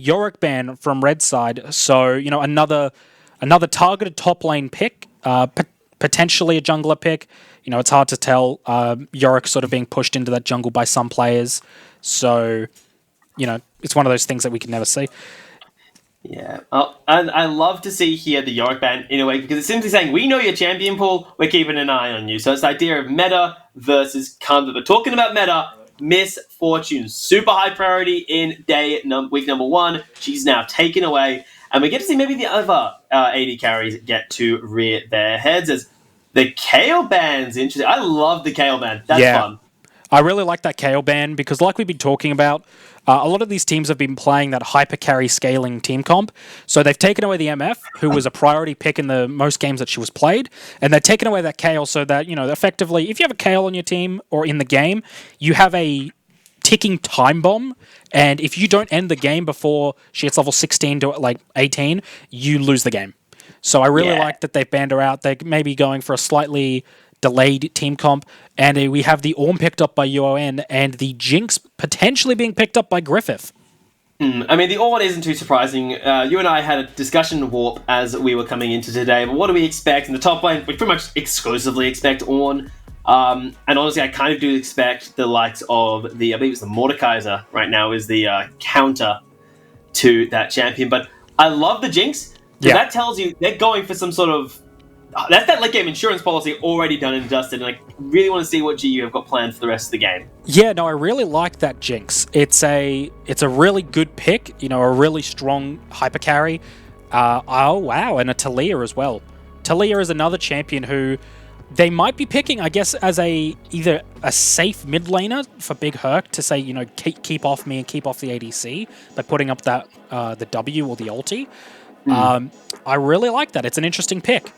Yorick ban from red side, so another targeted top lane pick, potentially a jungler pick. It's hard to tell. Yorick sort of being pushed into that jungle by some players, so it's one of those things that we can never see. Yeah, and I love to see here the Yorick ban in a way, because it's simply saying, we know your champion pool, we're keeping an eye on you. So it's the idea of meta versus counter. But talking about meta, Miss Fortune, super high priority in week number 1. She's now taken away, and we get to see maybe the other AD carries get to rear their heads as the Kayle ban's interesting. I love the Kayle ban. That's fun. I really like that Kayle ban because, like we've been talking about, a lot of these teams have been playing that hyper carry scaling team comp. So they've taken away the MF, who was a priority pick in the most games that she was played, and they've taken away that Kayle so that, effectively, if you have a Kayle on your team or in the game, you have a ticking time bomb, and if you don't end the game before she hits level 16 to 18, you lose the game. So I really like that they've banned her out. They're maybe going for a slightly delayed team comp, and we have the Ornn picked up by UON and the Jinx potentially being picked up by Griffith. I mean, the Ornn isn't too surprising. You and I had a discussion warp as we were coming into today, but what do we expect in the top lane? We pretty much exclusively expect Ornn, and honestly, I kind of do expect the likes of I believe it's the Mordekaiser right now is the counter to that champion, but I love the Jinx. Yeah. That tells you they're going for some sort of... That's that late game insurance policy already done and dusted, and I really want to see what GU have got planned for the rest of the game. Yeah, no, I really like that Jinx. It's a really good pick, a really strong hyper carry. Oh, wow, and a Talia as well. Talia is another champion who they might be picking, I guess, as either a safe mid laner for Big Herc to say, keep off me and keep off the ADC by putting up that the W or the ulti. I really like that. It's an interesting pick.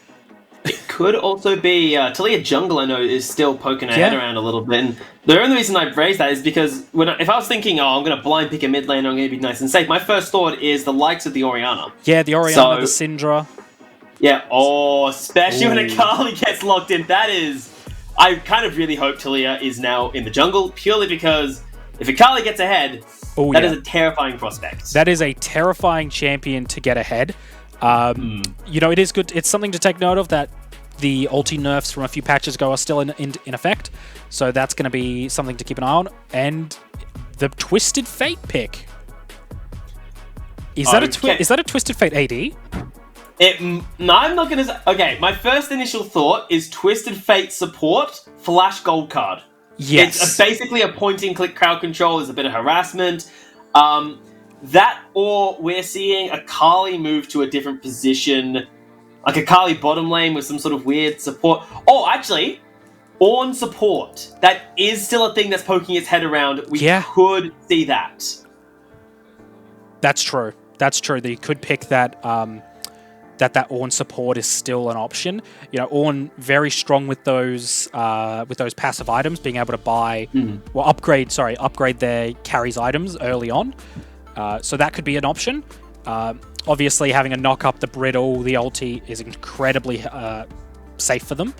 It could also be Talia Jungle, I know, is still poking her head around a little bit. And the only reason I raised that is because if I was thinking, I'm going to blind pick a mid laner, I'm going to be nice and safe, my first thought is the likes of the Orianna. Yeah, the Orianna, the Syndra. Yeah, especially when Akali gets locked in. That is... I kind of really hope Talia is now in the jungle, purely because if Akali gets ahead, that is a terrifying prospect. That is a terrifying champion to get ahead. It is good. It's something to take note of that the ulti nerfs from a few patches ago are still in effect. So that's going to be something to keep an eye on. And the Twisted Fate pick. Is that a Twisted Fate AD? No, I'm not going to... Okay, my first initial thought is Twisted Fate support Flash Gold card. Yes. It's basically a point-and-click crowd control. There's a bit of harassment. That, or we're seeing Akali move to a different position, like Akali bottom lane with some sort of weird support. Oh, actually, Ornn support. That is still a thing that's poking its head around. We could see that. That's true. They could pick that that Ornn support is still an option. Ornn very strong with those passive items, being able to buy upgrade their carries items early on. So that could be an option. Obviously, having a knock up the brittle, the ulti is incredibly safe for them.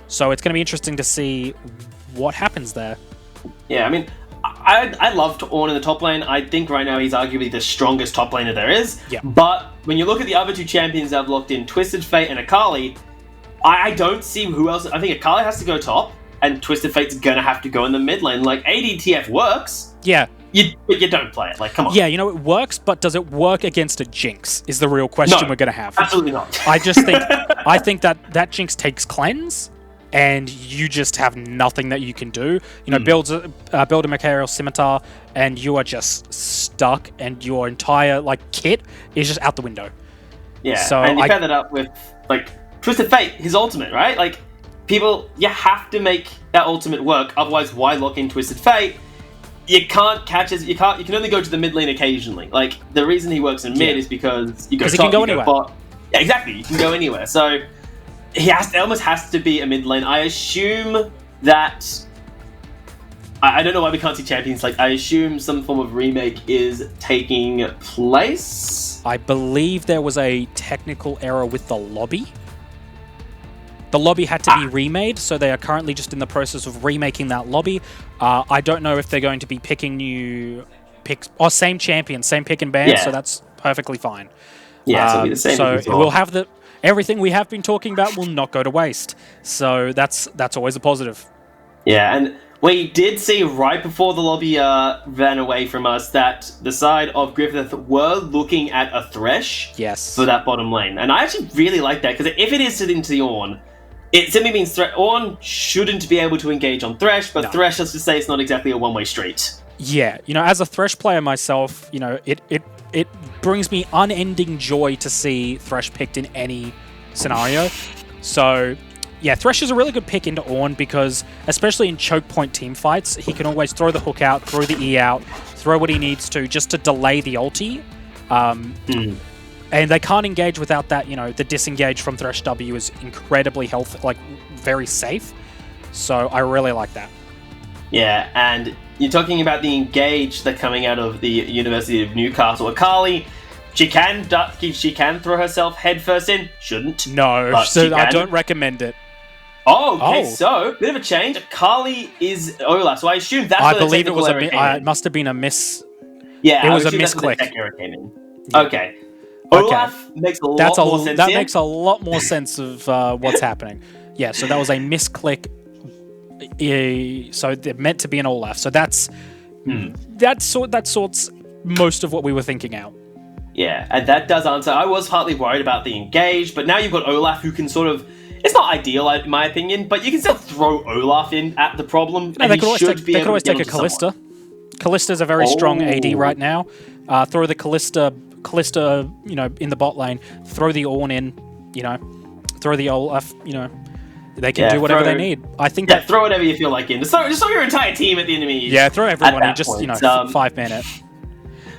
So it's going to be interesting to see what happens there. Yeah, I mean, I loved Ornn in the top lane. I think right now he's arguably the strongest top laner there is. Yeah. But when you look at the other two champions that have locked in, Twisted Fate and Akali, I don't see who else. I think Akali has to go top, and Twisted Fate's going to have to go in the mid lane. Like, ADTF works. Yeah. But you don't play it. Like, come on. Yeah, it works, but does it work against a Jinx is the real question we're going to have. Absolutely not. I think that Jinx takes cleanse, and you just have nothing that you can do. Build a Mercurial Scimitar, and you are just stuck, and your entire kit is just out the window. Yeah, so and you pair that up with Twisted Fate, his ultimate, right? You have to make that ultimate work. Otherwise, why lock in Twisted Fate? You can't catch you can only go to the mid lane occasionally. The reason he works in mid is because you go top, he can go anywhere. Yeah, exactly. You can go anywhere. So it almost has to be a mid lane. I assume that... I don't know why we can't see champions. I assume some form of remake is taking place. I believe there was a technical error with the lobby. The lobby had to be remade, so they are currently just in the process of remaking that lobby. I don't know if they're going to be picking new picks. Oh, same champion, same pick and ban, Yeah. so that's perfectly fine. Yeah, so it'll be the same. So as well. we'll have everything we have been talking about will not go to waste. So that's always a positive. Yeah, and we did see right before the lobby ran away from us that the side of Griffith were looking at a Thresh for that bottom lane. And I actually really like that, because if it is sitting to the Ornn, it simply means Ornn shouldn't be able to engage on Thresh, but Thresh, let's just say it's not exactly a one-way street. Yeah, as a Thresh player myself, it brings me unending joy to see Thresh picked in any scenario. So... yeah, Thresh is a really good pick into Ornn because, especially in choke point team fights, he can always throw the hook out, throw the E out, throw what he needs to just to delay the ulti. And they can't engage without that, the disengage from Thresh W is incredibly very safe. So I really like that. Yeah, and you're talking about the engage that's coming out of the University of Newcastle. Akali, she can throw herself headfirst in. Shouldn't. No, so I don't recommend it. Oh, okay, so, bit of a change. Akali is Olaf, so I assume that's where the technical error came in. It must have been a miss... Yeah, it was a misclick. The tech error came in. Yeah. Okay. Olaf makes a lot more sense That here. makes a lot more sense of what's happening. Yeah, so that was a misclick. So they're meant to be an Olaf. So that sorts most of what we were thinking out. Yeah, and that does answer. I was partly worried about the engage, but now you've got Olaf who can sort of... It's not ideal, in my opinion, but you can still throw Olaf in at the problem. No, they could always take a Callista. Callista's a very strong AD right now. Throw the Callista, in the bot lane. Throw the Ornn in, throw the Olaf, They can do whatever they need. I think that... throw whatever you feel like in. Just throw your entire team at the enemy. Yeah, throw everyone in. Just, 5 minute.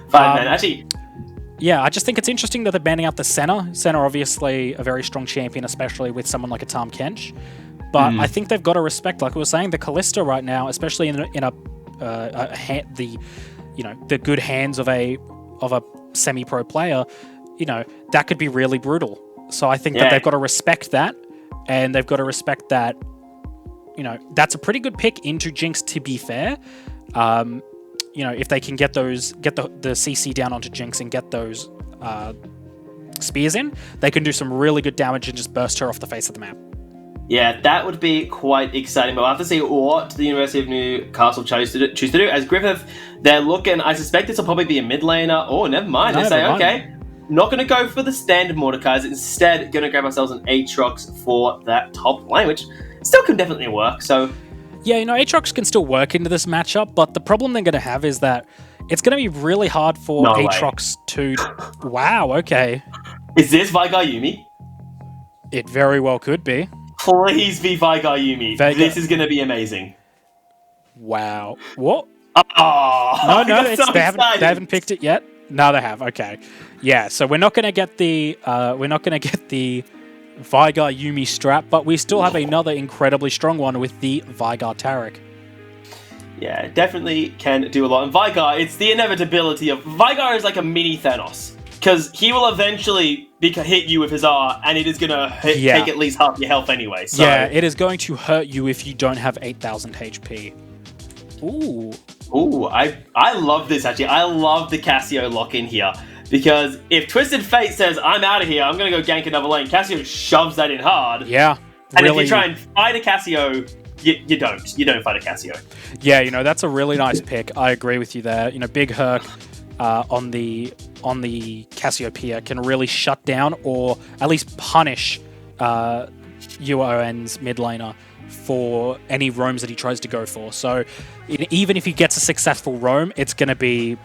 5 minute. Actually... yeah, I just think it's interesting that they're banning out the Senna. Senna, obviously, a very strong champion, especially with someone like a Tahm Kench. But I think they've got to respect, like we were saying, the Callista right now, especially in the good hands of a semi-pro player. That could be really brutal. So I think that they've got to respect that, and they've got to respect that. That's a pretty good pick into Jinx. To be fair. If they can get the CC down onto Jinx and get those spears in, they can do some really good damage and just burst her off the face of the map. Yeah, that would be quite exciting, but we'll have to see what the University of Newcastle choose to do. As Griffith, they're looking, I suspect this will probably be a mid laner. Oh, never mind. They say, okay, not going to go for the standard Mordekaiser, instead going to grab ourselves an Aatrox for that top lane, which still can definitely work, so... yeah, Aatrox can still work into this matchup, but the problem they're going to have is that it's going to be really hard for Aatrox to... Wow, okay. Is this Veigar Yuumi? It very well could be. Please be Veigar Yuumi. This is going to be amazing. Wow. What? Oh, no, they haven't picked it yet. No, they have. Okay. Yeah, so we're not going to get the Veigar Yuumi strap, but we still have another incredibly strong one with the Veigar Taric. Yeah, definitely can do a lot. And Veigar, it's the inevitability of... Veigar is like a mini Thanos, because he will eventually hit you with his R, and it is going to take at least half your health anyway. So. Yeah, it is going to hurt you if you don't have 8,000 HP. Ooh, I love this, actually. I love the Cassio lock-in here. Because if Twisted Fate says, I'm out of here, I'm going to go gank another lane, Cassio shoves that in hard. Yeah. And if you try and fight a Cassio, you don't. You don't fight a Cassio. Yeah, that's a really nice pick. I agree with you there. Big Herc on the Cassiopeia can really shut down or at least punish UON's mid laner for any roams that he tries to go for. So even if he gets a successful roam, it's going to be,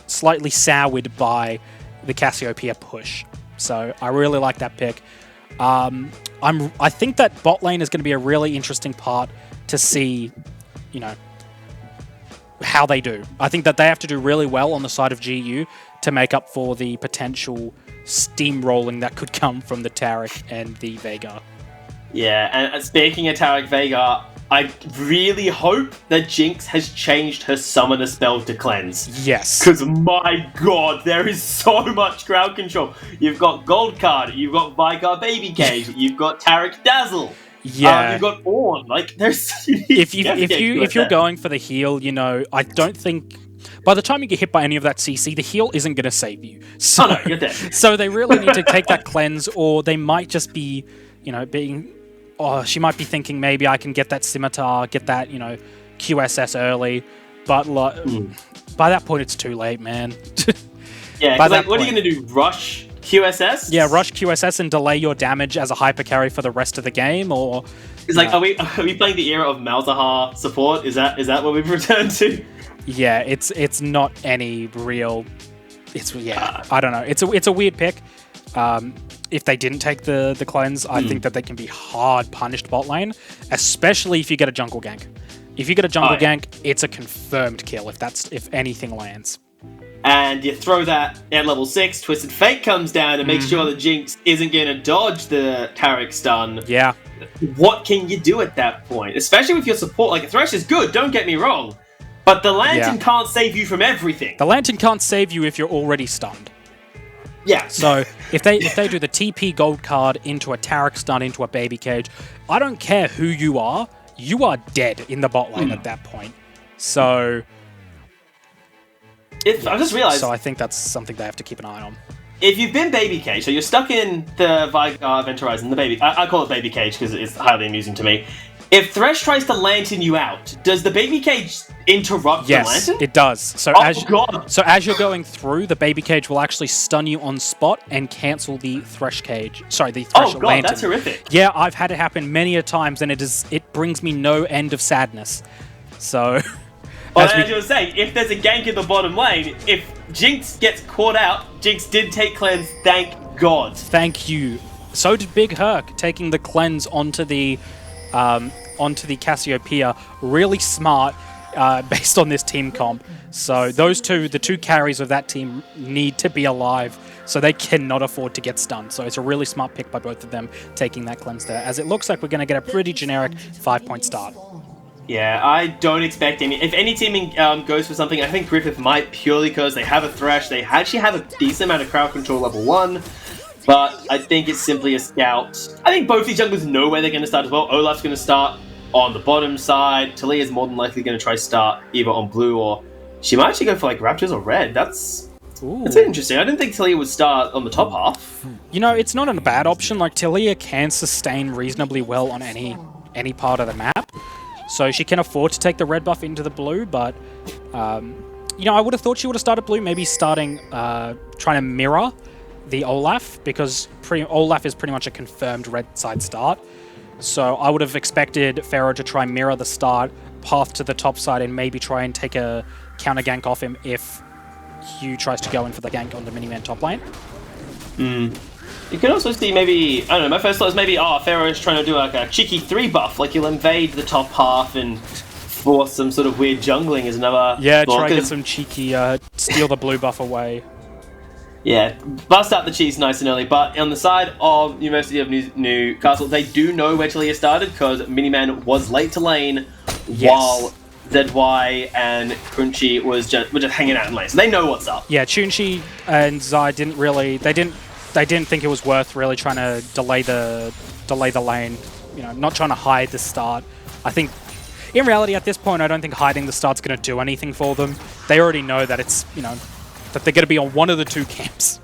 slightly soured by the Cassiopeia push. So I really like that pick. I think that bot lane is going to be a really interesting part to see, how they do. I think that they have to do really well on the side of GU to make up for the potential steamrolling that could come from the Taric and the Veigar. Yeah, and speaking of Taric Veigar, I really hope that Jinx has changed her summoner spell to cleanse. Yes. Because my god, there is so much crowd control. You've got Gold Card, you've got Veigar Baby Cage, you've got Taric Dazzle. Yeah. You've got Ornn. Like, there's... if you're going for the heal, I don't think by the time you get hit by any of that CC, the heal isn't going to save you. So, Oh no, you're dead. So they really need to take that cleanse, or they might just be, being... Oh, she might be thinking maybe I can get that scimitar, get that, QSS early, but by that point it's too late, man. Yeah, what are you going to do? Rush QSS? Yeah, rush QSS and delay your damage as a hyper carry for the rest of the game, or... It's like, are we playing the era of Malzahar support? Is that what we've returned to? Yeah, it's not any real... I don't know. It's a weird pick. If they didn't take the cleanse, I think that they can be hard punished bot lane, especially if you get a jungle gank. If you get a jungle gank, it's a confirmed kill if anything lands. And you throw that at level 6, Twisted Fate comes down and makes sure that Jinx isn't going to dodge the Taric stun. Yeah. What can you do at that point? Especially with your support. Like, Thresh is good, don't get me wrong. But the Lantern can't save you from everything. The Lantern can't save you if you're already stunned. Yeah. So if they do the TP gold card into a Taric stun, into a baby cage, I don't care who you are dead in the bot lane at that point. So... I just realized... So I think that's something they have to keep an eye on. If you've been baby cage, so you're stuck in the Event Horizon, the baby... I call it baby cage because it's highly amusing to me. If Thresh tries to lantern you out, does the baby cage interrupt the lantern? Yes, it does. So as you're going through, the baby cage will actually stun you on spot and cancel the Thresh cage. Sorry, the Thresh lantern. That's horrific. Yeah, I've had it happen many a times, and it brings me no end of sadness. So... Well, as you were saying, if there's a gank in the bottom lane, if Jinx gets caught out, Jinx did take cleanse, thank God. Thank you. So did Big Herc, taking the cleanse onto the Cassiopeia. Really smart, based on this team comp. So those the two carries of that team need to be alive, so they cannot afford to get stunned. So it's a really smart pick by both of them, taking that cleanse there, as it looks like we're going to get a pretty generic 5-point start. Yeah, I don't expect any... If any team goes for something, I think Griffith might, purely because they have a Thresh. They actually have a decent amount of crowd control level 1, but I think it's simply a scout. I think both these junglers know where they're going to start as well. Olaf's going to start on the bottom side. Talia's more than likely going to try start either on blue, or she might actually go for like Raptors or red. That's interesting. I didn't think Talia would start on the top half. It's not a bad option. Like, Talia can sustain reasonably well on any part of the map. So she can afford to take the red buff into the blue, but, I would have thought she would have started blue, maybe starting, trying to mirror the Olaf, because Olaf is pretty much a confirmed red side start. So I would have expected Pharaoh to try and mirror the start, path to the top side, and maybe try and take a counter gank off him if Hugh tries to go in for the gank on the miniman top lane. You can also see maybe, I don't know, my first thought is maybe, Pharaoh is trying to do like a cheeky 3 buff, like he'll invade the top half and force some sort of weird jungling as another... Yeah, try and get some cheeky, steal the blue buff away. Yeah, bust out the cheese nice and early, but on the side of University of Newcastle, they do know where Talia started, because Miniman was late to lane, while ZY and Crunchy were just hanging out in lane, so they know what's up. Yeah, Chunchi and Zai didn't really... They didn't think it was worth really trying to delay the lane, not trying to hide the start. I think, in reality, at this point, I don't think hiding the start's going to do anything for them. They already know that it's, that they're going to be on one of the two camps.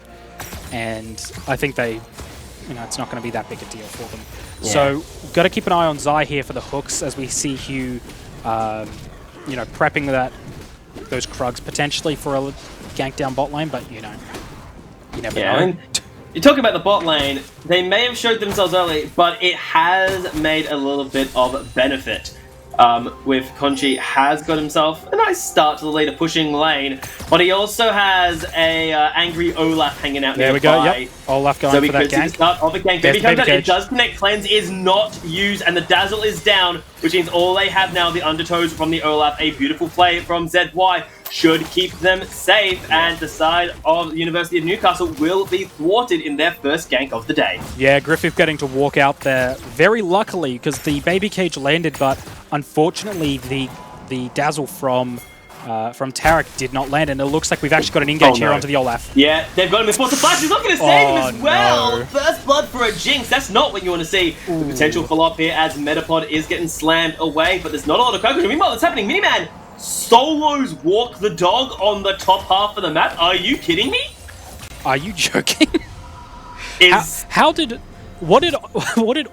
And I think it's not going to be that big a deal for them. Yeah. So, got to keep an eye on Zai here for the hooks, as we see Hugh, prepping those Krugs potentially for a gank down bot lane, but, you never know. You talk about the bot lane, they may have showed themselves early, but it has made a little bit of benefit. With Conchi has got himself a nice start to the later pushing lane, but he also has a angry Olaf hanging out nearby. There we go, yep. Olaf going for that gank. So we could see the start of a gank. Baby comes out, it does connect, cleanse is not used, and the dazzle is down, which means all they have now, the undertows from the Olaf, a beautiful play from ZY, should keep them safe, and the side of the University of Newcastle will be thwarted in their first gank of the day. Yeah, Griffith getting to walk out there very luckily, because the baby cage landed, but unfortunately the dazzle from Taric did not land, and it looks like we've actually got an engage here onto the Olaf. Yeah, they've got him in spot to flash. He's not going to save him as well. No. First blood for a Jinx. That's not what you want to see. The potential fall off here as Metapod is getting slammed away, but there's not a lot of crowd control. Meanwhile, what's happening? Miniman solos walk the dog on the top half of the map. Are you kidding me? Are you joking? Is what did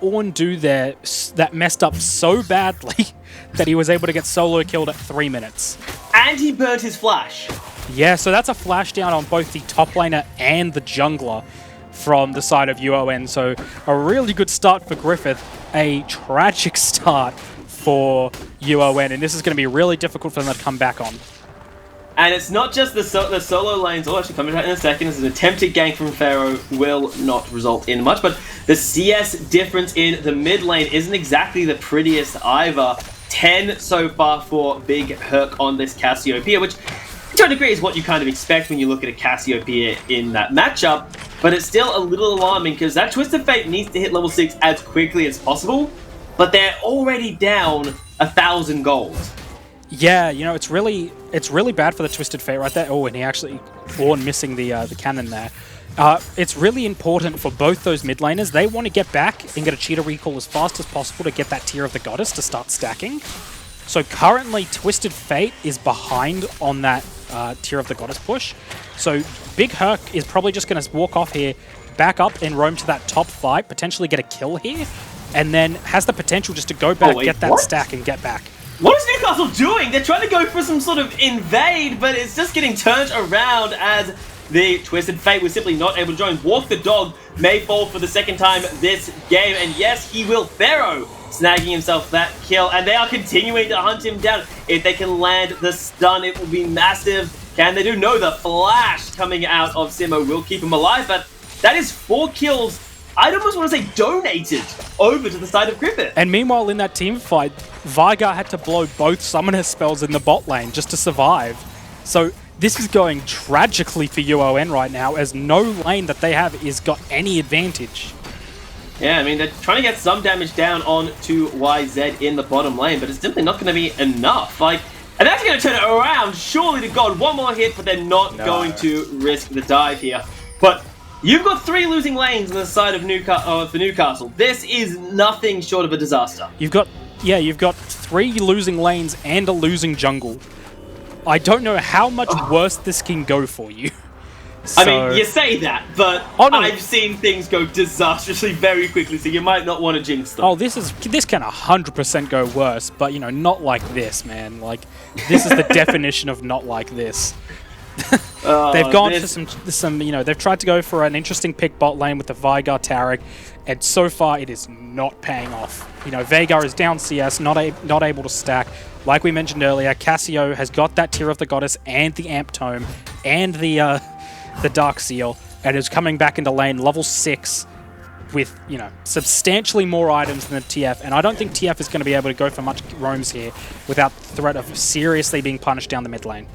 Ornn do there that messed up so badly that he was able to get solo killed at 3 minutes? And he burnt his flash. Yeah, so that's a flash down on both the top laner and the jungler from the side of UON. So a really good start for Griffith, a tragic start for UON, and this is going to be really difficult for them to come back on. And it's not just the solo lanes. Oh, actually, coming back in a second. This is an attempted gank from Pharaoh. Will not result in much. But the CS difference in the mid lane isn't exactly the prettiest either. 10 so far for Big Herc on this Cassiopeia, which to a degree is what you kind of expect when you look at a Cassiopeia in that matchup. But it's still a little alarming because that Twisted Fate needs to hit level 6 as quickly as possible. But they're already down 1,000 gold. Yeah, you know, it's really bad for the Twisted Fate right there. Oh, and he actually Ornn missing the cannon there. It's really important for both those mid laners. They want to get back and get a cheetah recall as fast as possible to get that Tear of the Goddess to start stacking. So currently, Twisted Fate is behind on that Tear of the Goddess push. So Big Herc is probably just going to walk off here, back up and roam to that top fight, potentially get a kill here, and then has the potential just to go back, get that stack, and get back. What is Newcastle doing? They're trying to go for some sort of invade, but it's just getting turned around as the Twisted Fate was simply not able to join. Walk the Dog may fall for the second time this game, and yes, he will. Pharaoh snagging himself that kill, and they are continuing to hunt him down. If they can land the stun, it will be massive. Can they do? No, the flash coming out of Simo will keep him alive, but that is 4 kills. I'd almost want to say donated over to the side of Griffith. And meanwhile, in that team fight, Veigar had to blow both summoner spells in the bot lane just to survive. So this is going tragically for UON right now, as no lane that they have is got any advantage. Yeah, I mean, they're trying to get some damage down on to YZ in the bottom lane, but it's simply not going to be enough. Like, and that's going to turn it around, surely to God. One more hit, but they're not going to risk the dive here. But you've got 3 losing lanes on the side of Newcastle. This is nothing short of a disaster. You've got 3 losing lanes and a losing jungle. I don't know how much worse this can go for you. So, I mean, you say that, but I've seen things go disastrously very quickly, so you might not want to jinx them. Oh, this can 100% go worse, but you know, not like this, man. Like, this is the definition of not like this. They've gone for some, you know, they've tried to go for an interesting pick bot lane with the Veigar Taric, and so far it is not paying off. You know, Veigar is down CS, not able to stack. Like we mentioned earlier, Cassio has got that Tear of the Goddess and the Amp Tome and the Dark Seal, and is coming back into lane level 6 with, you know, substantially more items than the TF, and I don't think TF is going to be able to go for much roams here without the threat of seriously being punished down the mid lane.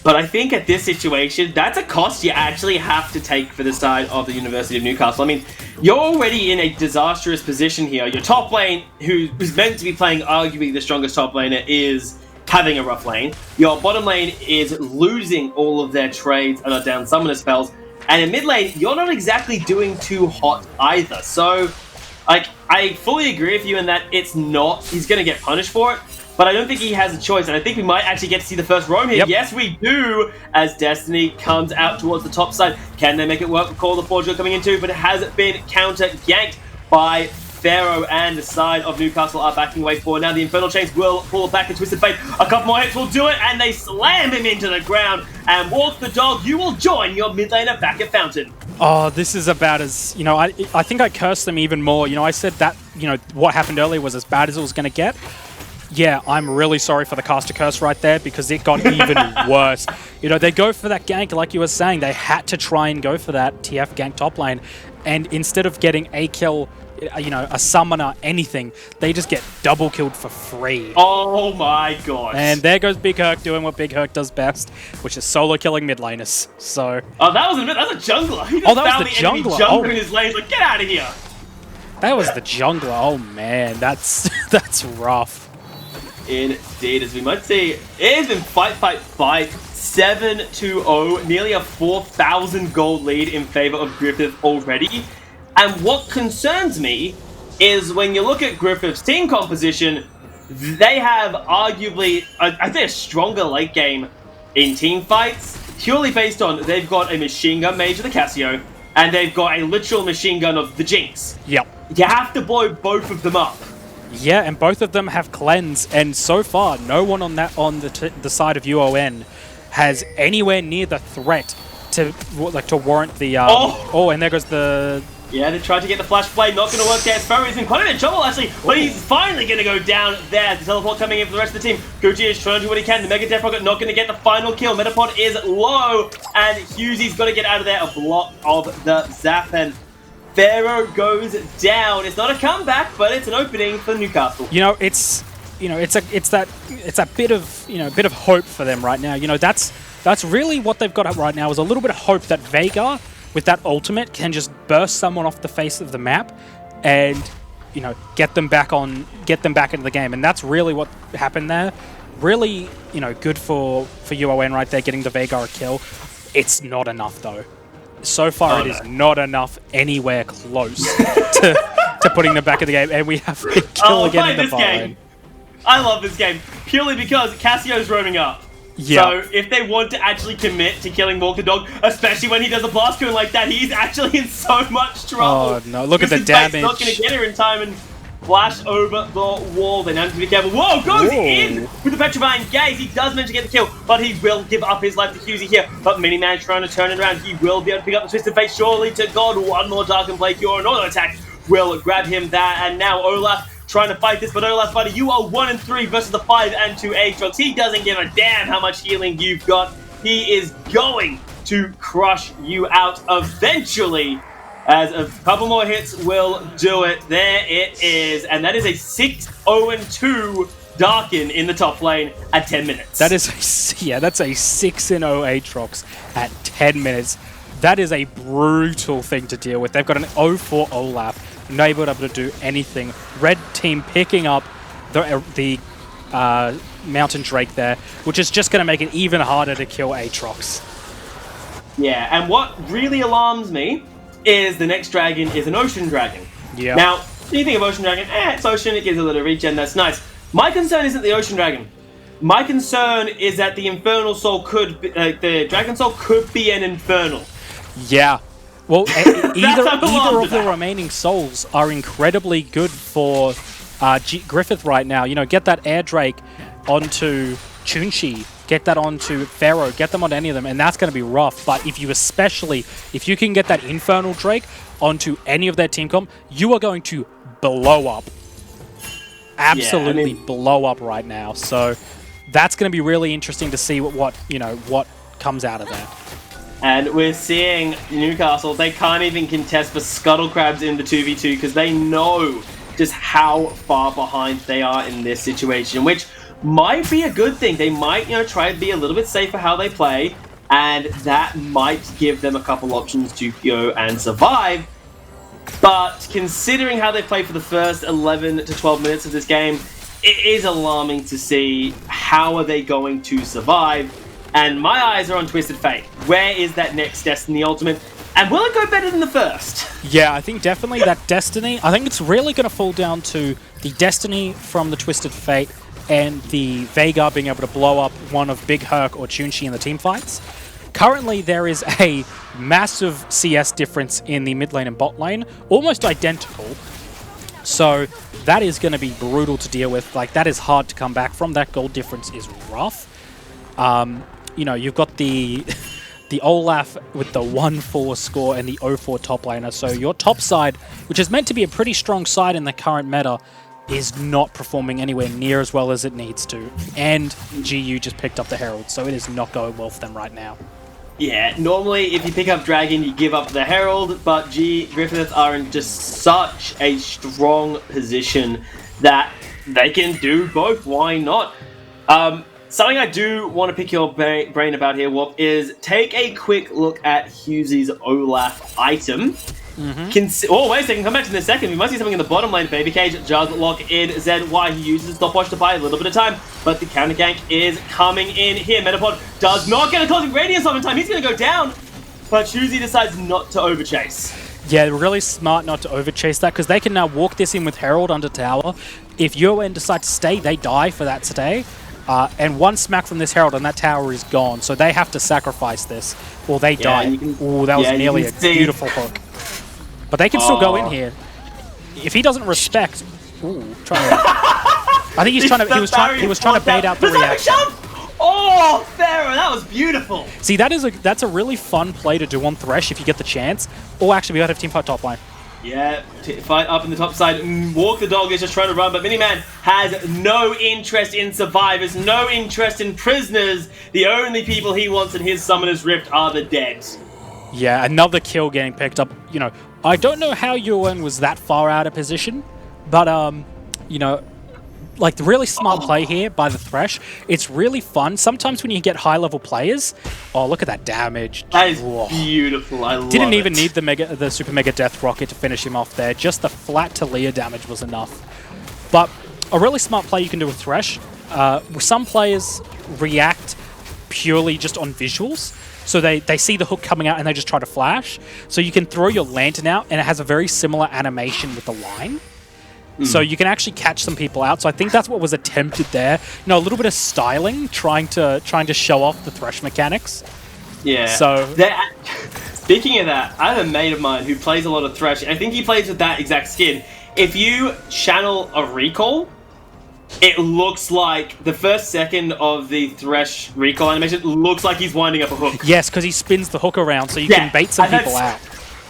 But I think at this situation, that's a cost you actually have to take for the side of the University of Newcastle. I mean, you're already in a disastrous position here. Your top lane, who's meant to be playing arguably the strongest top laner, is having a rough lane. Your bottom lane is losing all of their trades and are down summoner spells. And in mid lane, you're not exactly doing too hot either. So, like, I fully agree with you in that he's going to get punished for it. But I don't think he has a choice, and I think we might actually get to see the first roam here. Yep. Yes, we do, as Destiny comes out towards the top side. Can they make it work with Call of the Forge coming into? But it has been counter-ganked by Pharaoh, and the side of Newcastle are backing away forward. Now the Infernal Chains will pull back and Twisted Fate. A couple more hits will do it, and they slam him into the ground. And Walk the Dog, you will join your mid laner back at Fountain. Oh, this is about as, you know, I think I cursed them even more. You know, I said that, you know, what happened earlier was as bad as it was going to get. Yeah, I'm really sorry for the caster curse right there, because it got even worse. You know, they go for that gank, like you were saying. They had to try and go for that TF gank top lane. And instead of getting a kill, you know, a summoner, anything, they just get double killed for free. Oh my gosh. And there goes Big Herc doing what Big Herc does best, which is solo killing mid laners. So. Oh, that was a jungler. He just found the jungler. Jungler in his lane. Like, get out of here. That was the jungler. Oh man, that's rough. Indeed, as we might see, it has been fight, 7-0, nearly a 4,000 gold lead in favor of Griffith already. And what concerns me is when you look at Griffith's team composition, they have arguably, I think, a stronger late game in team fights, purely based on they've got a machine gun mage of the Casio, and they've got a literal machine gun of the Jinx. Yep. You have to blow both of them up. Yeah, and both of them have cleanse, and so far, no one on the side of UON has anywhere near the threat to warrant the. And there goes the. Yeah, they tried to get the flash play, not going to work there. Sparrow is in quite a bit of trouble, actually, but he's finally going to go down there. The teleport coming in for the rest of the team. Gucci is trying to do what he can. The Mega Death Rocket not going to get the final kill. Metapod is low, and Hughesy's got to get out of there. A block of the Zap, and Pharaoh goes down. It's not a comeback, but it's an opening for Newcastle. It's that bit of hope for them right now. That's really what they've got right now, is a little bit of hope that Veigar, with that ultimate, can just burst someone off the face of the map and get them back into the game. And that's really what happened there. Really, good for UON right there, getting the Veigar kill. It's not enough though. So far, it is not enough anywhere close to putting them back in the game. And we have a kill again in the bot lane. I love this game purely because Cassio's roaming up. Yeah. So if they want to actually commit to killing Walker Dog, especially when he does a blast cone like that, he's actually in so much trouble. Oh no! Look at the damage. Not going to get her in time and flash over the wall. They have to be careful. Whoa! Goes in with the petrifying gaze. He does manage to get the kill, but he will give up his life to Hughes here. But Miniman trying to turn it around. He will be able to pick up the Twisted Fate. Surely to God, one more Darken Blade Cure. Another attack will grab him there, and now Olaf trying to fight this, but Olaf, buddy, you are 1-3 versus the 5 and 2 Aatrox. He doesn't give a damn how much healing you've got. He is going to crush you out eventually, as a couple more hits will do it. There it is, and that is a 6-0-2 Darkin in the top lane at 10 minutes. That's a 6-0 Aatrox at 10 minutes. That is a brutal thing to deal with. They've got an 0-4 Olaf. Not able to do anything. Red team picking up the Mountain Drake there, which is just going to make it even harder to kill Aatrox. Yeah, and what really alarms me is the next dragon is an Ocean Dragon. Yeah. Now, you think of Ocean Dragon, it's Ocean, it gives a little regen, that's nice. My concern isn't the Ocean Dragon. My concern is that the Infernal Soul the Dragon Soul could be an Infernal. Yeah. Well, either of the remaining souls are incredibly good for Griffith right now. Get that Air Drake onto Chunchi, get that onto Pharaoh, get them on any of them, and that's going to be rough. But if you can get that Infernal Drake onto any of their team comp, you are going to blow up. Absolutely blow up right now. So that's going to be really interesting to see what comes out of that. And we're seeing Newcastle, they can't even contest for Scuttle Crabs in the 2v2 because they know just how far behind they are in this situation, which might be a good thing. They might, try to be a little bit safer how they play, and that might give them a couple options to go and survive. But considering how they played for the first 11 to 12 minutes of this game, it is alarming to see how are they going to survive. And my eyes are on Twisted Fate. Where is that next Destiny Ultimate? And will it go better than the first? Yeah, I think definitely that Destiny. I think it's really going to fall down to the Destiny from the Twisted Fate and the Veigar being able to blow up one of Big Herc or Chunchi in the team fights. Currently, there is a massive CS difference in the mid lane and bot lane, almost identical. So that is going to be brutal to deal with. That is hard to come back from. That gold difference is rough. You've got the Olaf with the 1-4 score and the 0-4 top laner. So your top side, which is meant to be a pretty strong side in the current meta, is not performing anywhere near as well as it needs to. And GU just picked up the Herald, so it is not going well for them right now. Yeah, normally if you pick up Dragon, you give up the Herald, but Griffith are in just such a strong position that they can do both. Why not? Something I do want to pick your brain about here, Warp, is take a quick look at Hughesy's Olaf item. Oh, wait a second, come back to in a second. We must see something in the bottom lane. Baby Cage does lock in ZY. He uses stopwatch to buy a little bit of time, but the counter gank is coming in here. Metapod does not get a closing radius off in time. He's going to go down, but Hughes decides not to overchase. Yeah, really smart not to overchase that, because they can now walk this in with Herald under tower. If UON decide to stay, they die for that stay. And one smack from this Herald and that tower is gone, so they have to sacrifice this, or they die. Ooh, that was nearly a beautiful hook. But they can still go in here. If he doesn't respect... Ooh, trying to... I think he's trying to... He was trying to bait out the reaction. Oh, Pharaoh, that was beautiful. See, that's a really fun play to do on Thresh if you get the chance. Or actually, we gotta have team fight top line. Yeah, fight up in the top side. Walk the dog is just trying to run, but Miniman has no interest in survivors, no interest in prisoners. The only people he wants in his Summoner's Rift are the dead. Yeah, another kill getting picked up. You know, I don't know how UON was that far out of position, but you know, like, the really smart play here by the Thresh. It's really fun. Sometimes when you get high-level players... Oh, look at that damage. That is beautiful. I love it. Didn't even need the Super Mega Death Rocket to finish him off there. Just the flat Talia damage was enough. But a really smart play you can do with Thresh. Some players react purely just on visuals. So they see the hook coming out and they just try to flash. So you can throw your Lantern out and it has a very similar animation with the line. So you can actually catch some people out. So I think that's what was attempted there. You know, a little bit of styling, trying to show off the Thresh mechanics. Yeah. So speaking of that, I have a mate of mine who plays a lot of Thresh. I think he plays with that exact skin. If you channel a recall, it looks like the first second of the Thresh recall animation looks like he's winding up a hook. Yes, because he spins the hook around, so you can bait some people out.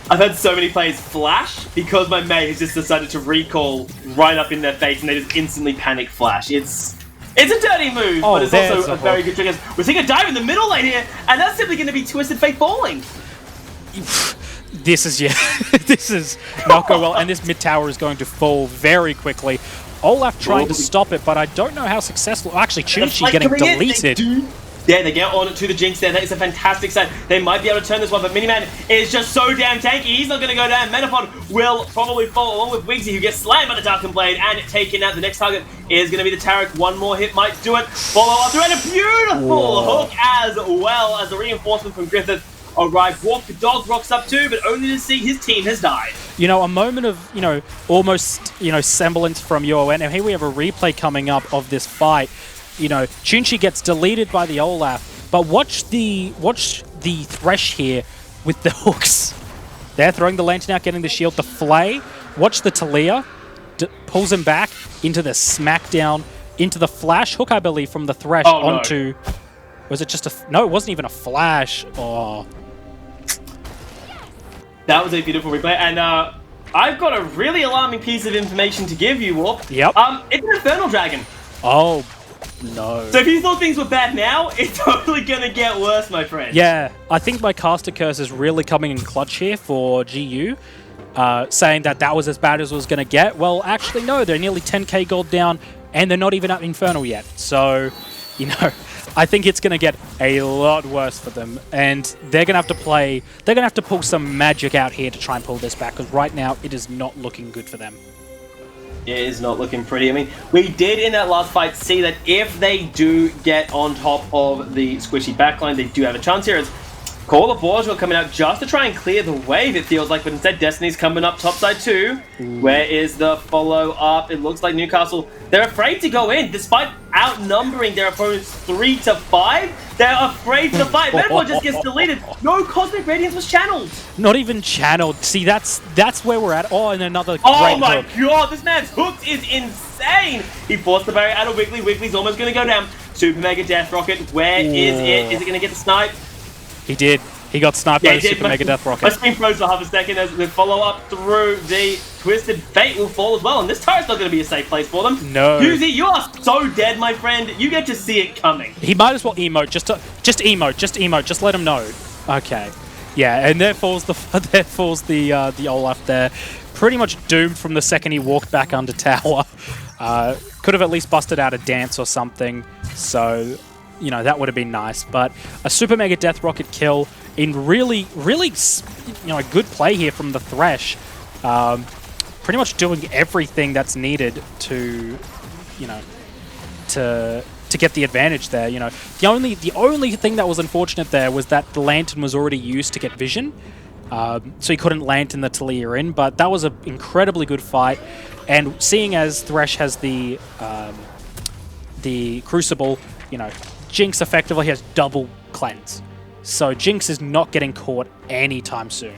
I've had so many players flash because my mate has just decided to recall right up in their face and they just instantly panic flash. It's a dirty move, but it's also a very good trigger. We're seeing a dive in the middle lane here, and that's simply going to be Twisted Fate falling. This is, this is not going well, and this mid tower is going to fall very quickly. Olaf trying to stop it, but I don't know how successful. Actually, Chunchi getting deleted. Yeah, they get on to the Jinx there. That is a fantastic set. They might be able to turn this one, but Miniman is just so damn tanky. He's not going to go down. Metapod will probably fall along with Wigsy, who gets slammed by the Darken Blade and taken out. The next target is going to be the Taric. One more hit might do it. Follow up through, and a beautiful hook as well as the reinforcement from Griffith arrived. Walk the dog rocks up too, but only to see his team has died. You know, a moment of, you know, almost, you know, semblance from UON. And here we have a replay coming up of this fight. You know, Chunchi gets deleted by the Olaf, but watch the Thresh here with the hooks. They're throwing the Lantern out, getting the shield. The Flay, watch the Talia, pulls him back into the smackdown, into the flash hook, I believe, from the Thresh onto... No. Was it just a... No, it wasn't even a flash. Oh. That was a beautiful replay, and I've got a really alarming piece of information to give you, Warp. Yep. It's an Infernal Dragon. Oh, no. So if you thought things were bad now, it's totally gonna get worse, my friend. Yeah, I think my caster curse is really coming in clutch here for GU, saying that was as bad as it was gonna get. Well, actually, no, they're nearly 10k gold down, and they're not even at Infernal yet. So, you know, I think it's gonna get a lot worse for them, and they're gonna have to play. They're gonna have to pull some magic out here to try and pull this back, because right now it is not looking good for them. It is not looking pretty. I mean, we did in that last fight see that if they do get on top of the squishy backline, they do have a chance here. As Call of Bourgeois coming out just to try and clear the wave, it feels like, but instead Destiny's coming up topside too. Where is the follow-up? It looks like Newcastle, they're afraid to go in, despite outnumbering their opponents 3-5. They're afraid to fight. Metapod just gets deleted. No Cosmic Radiance was channeled. Not even channeled. See, that's where we're at. Oh, and another Oh my god, this man's hooked is insane. He forced the barrier out of Wiggly. Wiggly's almost going to go down. Super Mega Death Rocket, where is it? Is it going to get the snipe? He did. He got sniped by the Super Mega Death Rocket. My screen froze for half a second as the follow-up through the Twisted Fate will fall as well, and this turret's not going to be a safe place for them. No. Yuzi, you are so dead, my friend. You get to see it coming. He might as well emote. Just emote. Just let him know. Okay. Yeah, and there falls the Olaf there. Pretty much doomed from the second he walked back under tower. Could have at least busted out a dance or something. So, you know, that would have been nice. But a Super Mega Death Rocket kill in really, you know, a good play here from the Thresh. Pretty much doing everything that's needed to, you know, to get the advantage there. You know, the only thing that was unfortunate there was that the Lantern was already used to get vision. so he couldn't lantern the Talia in, but that was an incredibly good fight. And seeing as Thresh has the Crucible, Jinx effectively has double cleanse. So Jinx is not getting caught anytime soon.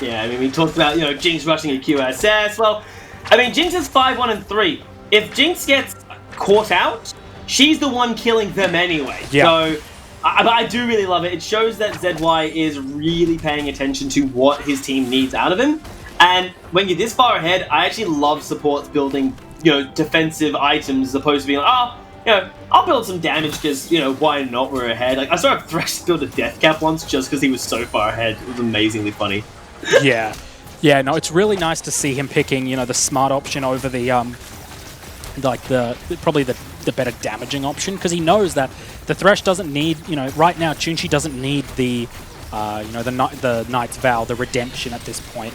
Yeah, I mean, we talked about, Jinx rushing a QSS. Well, I mean, Jinx is 5-1 and 3. If Jinx gets caught out, she's the one killing them anyway. Yeah. So, I do really love it. It shows that ZY is really paying attention to what his team needs out of him. And when you're this far ahead, I actually love supports building, defensive items as opposed to being like, I'll build some damage because, why not? We're ahead. Like, I saw Thresh build a death cap once just because he was so far ahead. It was amazingly funny. Yeah. Yeah, no, it's really nice to see him picking, the smart option over the, probably the better damaging option, because he knows that the Thresh doesn't need, right now, Chunchi doesn't need the Knight's Vow, the redemption at this point.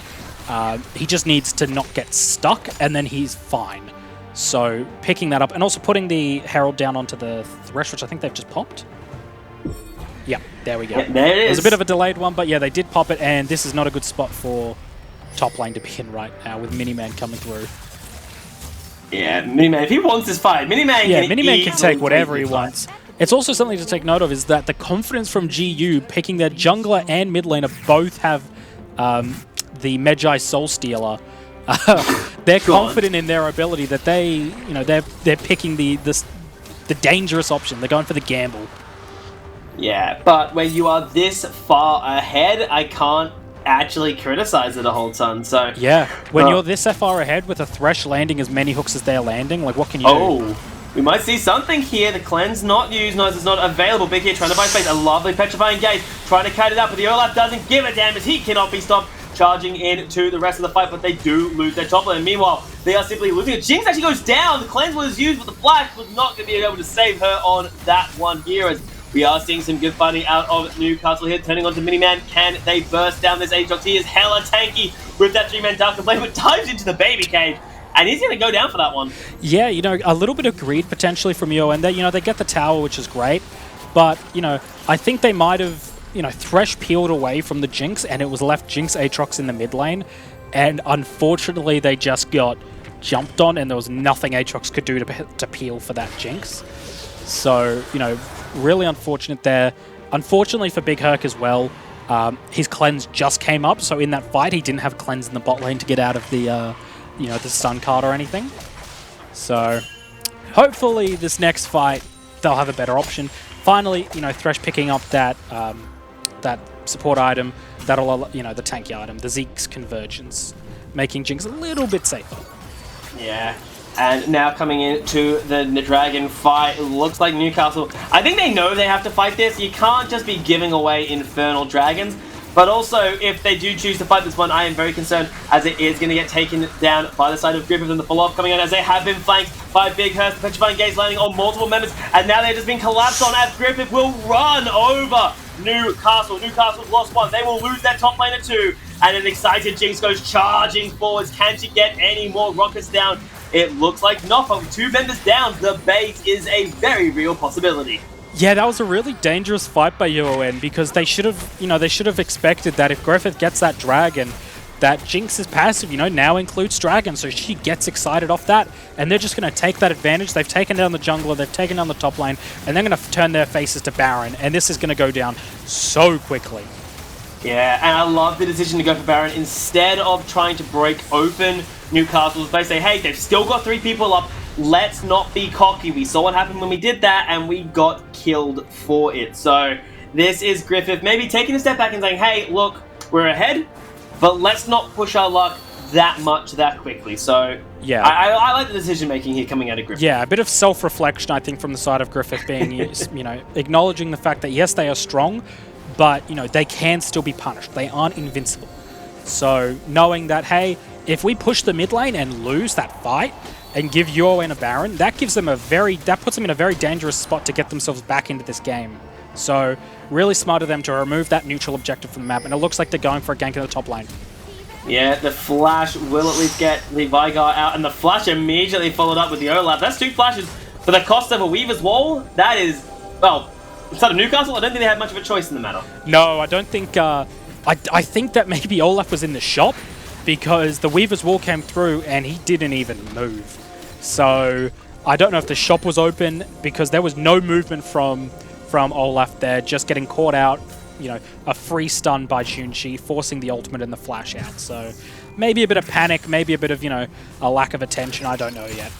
He just needs to not get stuck, and then he's fine. So picking that up, and also putting the Herald down onto the Thresh, which I think they've just popped. Yeah, there we go. Yeah, there it is. It was a bit of a delayed one, but yeah, they did pop it, and this is not a good spot for top lane to be in right now with Miniman coming through. Yeah, Miniman, if he wants this fight, Miniman can take whatever he wants. It's also something to take note of is that the confidence from GU picking their jungler and mid laner both have the Medjai Soul Stealer. They're confident in their ability that they're picking the dangerous option. They're going for the gamble. Yeah, but when you are this far ahead, I can't actually criticize it a whole ton. So yeah, when you're this far ahead with a Thresh landing as many hooks as they're landing, like what can you do? We might see something here. The cleanse not used, Noise is not available. Big here trying to buy space. A lovely petrifying gaze, trying to cut it up, but the Olaf doesn't give a damn as he cannot be stopped. Charging into the rest of the fight, but they do lose their top lane. Meanwhile, they are simply losing it. Jinx actually goes down. The cleanse was used, but the flash was not going to be able to save her on that one here. As we are seeing some good fighting out of Newcastle here, turning on to Miniman. Can they burst down this Aatrox? He is hella tanky with that 3-man Dark Blade, but dives into the baby cave. And he's going to go down for that one. Yeah, a little bit of greed potentially from UON. They get the tower, which is great. But, I think they might have, Thresh peeled away from the Jinx, and it was left Jinx Aatrox in the mid lane. And unfortunately, they just got jumped on, and there was nothing Aatrox could do to peel for that Jinx. So, really unfortunate there. Unfortunately for Big Herc as well, his cleanse just came up. So in that fight, he didn't have cleanse in the bot lane to get out of the the stun card or anything. So hopefully this next fight they'll have a better option. Finally, Thresh picking up that that support item, that'll the tanky item, the Zeke's Convergence, making Jinx a little bit safer. Yeah. And now coming into the Dragon fight, it looks like Newcastle, I think they know they have to fight this. You can't just be giving away Infernal Dragons. But also, if they do choose to fight this one, I am very concerned as it is going to get taken down by the side of Griffith and the follow-up coming on as they have been flanked by Big Hurst, the Petrifying Gaze landing on multiple members, and now they're just being collapsed on as Griffith will run over Newcastle. Newcastle's lost one. They will lose their top laner too. And an excited Jinx goes charging forwards. Can she get any more rockets down? It looks like not, but with 2 members down, the bait is a very real possibility. Yeah, that was a really dangerous fight by UON because they should have expected that if Griffith gets that dragon, that Jinx's passive, now includes dragon, so she gets excited off that, and they're just going to take that advantage. They've taken down the jungler, they've taken down the top lane, and they're going to turn their faces to Baron, and this is going to go down so quickly. Yeah, and I love the decision to go for Baron instead of trying to break open Newcastle's base. Say, hey, they've still got 3 people up. Let's not be cocky. We saw what happened when we did that, and we got killed for it. So this is Griffith maybe taking a step back and saying, hey, look, we're ahead, but let's not push our luck that much that quickly. So yeah, I like the decision making here coming out of Griffith. Yeah, a bit of self-reflection, I think, from the side of Griffith being, acknowledging the fact that yes, they are strong, but they can still be punished. They aren't invincible. So knowing that, hey, if we push the mid lane and lose that fight and give UON a Baron, that gives them that puts them in a very dangerous spot to get themselves back into this game. So really smart of them to remove that neutral objective from the map, and it looks like they're going for a gank in the top lane. Yeah, the flash will at least get the Vigar out, and the flash immediately followed up with the Olaf. That's 2 flashes for the cost of a Weaver's Wall. That is, well, instead of Newcastle, I don't think they had much of a choice in the matter. No, I don't think I think that maybe Olaf was in the shop because the Weaver's Wall came through and he didn't even move. So I don't know if the shop was open because there was no movement from Olaf there, just getting caught out, you know, a free stun by Chun-Chi, forcing the ultimate and the flash out. So maybe a bit of panic, maybe a bit of, you know, a lack of attention. I don't know yet.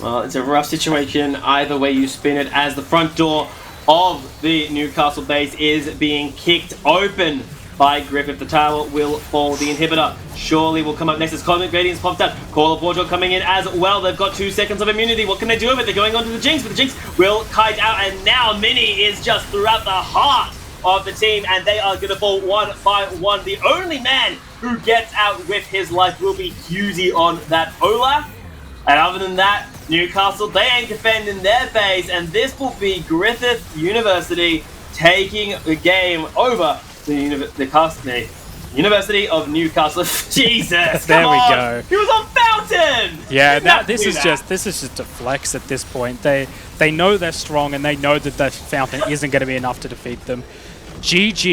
Well, it's a rough situation either way you spin it, as the front door of the Newcastle base is being kicked open by Griffith. The tower will fall. The inhibitor surely will come up next as Cosmic Gradient's popped out. Call of Portal coming in as well. They've got 2 seconds of immunity. What can they do with it? They're going on to the Jinx, but the Jinx will kite out, and now Mini is just throughout the heart of the team, and they are going to fall one by one. The only man who gets out with his life will be Husey on that Olaf. And other than that, Newcastle, they ain't defending their base, and this will be Griffith University taking the game over the University of Newcastle. Jesus, there come we on. go. He was on Fountain. Yeah, this is just a flex at this point. They know they're strong, and they know that the Fountain isn't going to be enough to defeat them. GG.